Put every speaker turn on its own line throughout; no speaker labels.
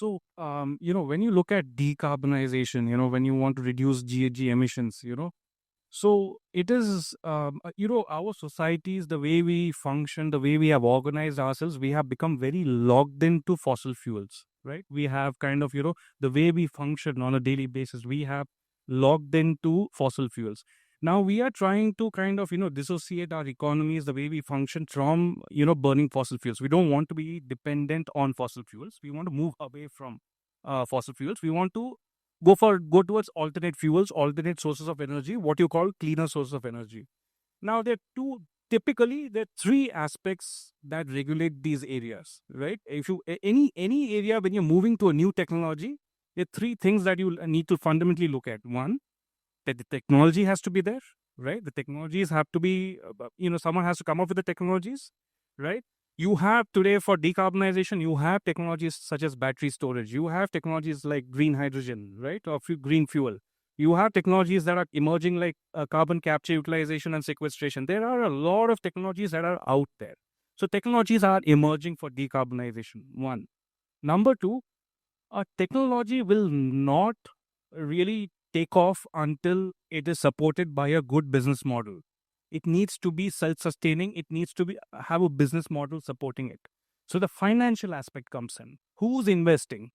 When you look at decarbonization, when you want to reduce GHG emissions, so it is, our societies, the way we function, the way we have organized ourselves, we have become very logged into fossil fuels, right? We have kind of, the way we function on a daily basis, we have logged into fossil fuels. Now we are trying to kind of, dissociate our economies, the way we function from, burning fossil fuels. We don't want to be dependent on fossil fuels. We want to move away from fossil fuels. We want to go towards alternate fuels, alternate sources of energy, what you call cleaner sources of energy. Now there are three aspects that regulate these areas, right? If you any area when you're moving to a new technology, there are three things that you need to fundamentally look at. One, that the technology has to be there, right? The technologies have to be, someone has to come up with the technologies, right? You have today for decarbonization, you have technologies such as battery storage, you have technologies like green hydrogen, right? Or green fuel. You have technologies that are emerging like carbon capture, utilization, and sequestration. There are a lot of technologies that are out there. So technologies are emerging for decarbonization. One. Number two, technology will not really take off until it is supported by a good business model. It needs to be self-sustaining. It needs to be have a business model supporting it. So the financial aspect comes in. Who's investing?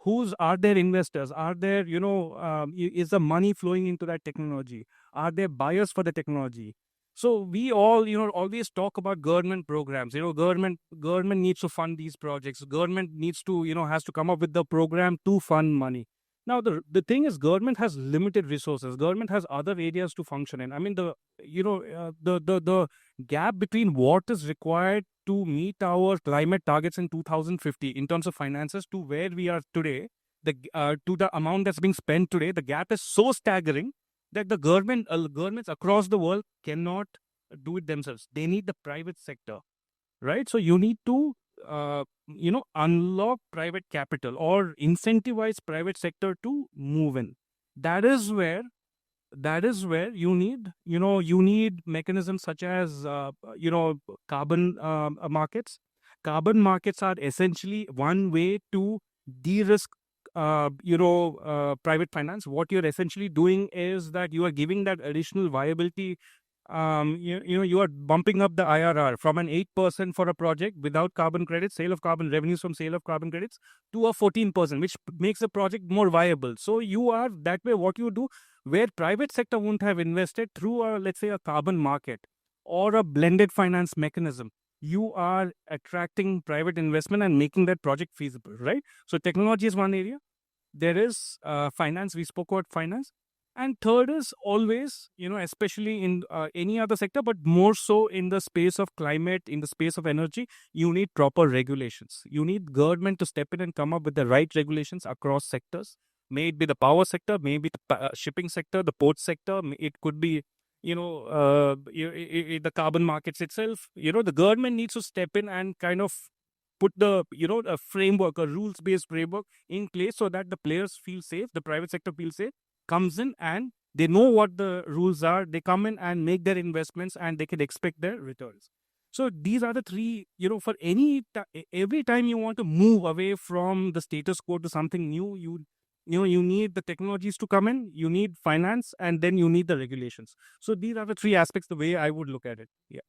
Who's are there investors? Are there is the money flowing into that technology? Are there buyers for the technology? So we all always talk about government programs. Government needs to fund these projects. Government needs to has to come up with the program to fund money. Now the thing is, government has limited resources. Government has other areas to function in. I mean, the gap between what is required to meet our climate targets in 2050 in terms of finances to where we are today, to the amount that's being spent today, the gap is so staggering that the governments across the world cannot do it themselves. They need the private sector, right? So you need to unlock private capital or incentivize private sector to move in. That is where you need mechanisms such as carbon markets. Carbon markets are essentially one way to de-risk private finance. What you're essentially doing is that you are giving that additional viability. You are bumping up the IRR from an 8% for a project without carbon credits, sale of carbon revenues from sale of carbon credits, to a 14%, which makes the project more viable. So you are that way. What you do, where private sector won't have invested through let's say a carbon market or a blended finance mechanism, you are attracting private investment and making that project feasible, right? So technology is one area. There is finance. We spoke about finance. And third is always, especially in any other sector, but more so in the space of climate, in the space of energy, you need proper regulations. You need government to step in and come up with the right regulations across sectors. May it be the power sector, maybe the shipping sector, the port sector. It could be, the carbon markets itself. The government needs to step in and kind of put the a framework, a rules based framework in place so that the players feel safe, the private sector feels safe, comes in, and they know what the rules are. They come in and make their investments, and they can expect their returns. So these are the three, for every time you want to move away from the status quo to something new, you need the technologies to come in, you need finance, and then you need the regulations. So these are the three aspects, the way I would look at it. Yeah.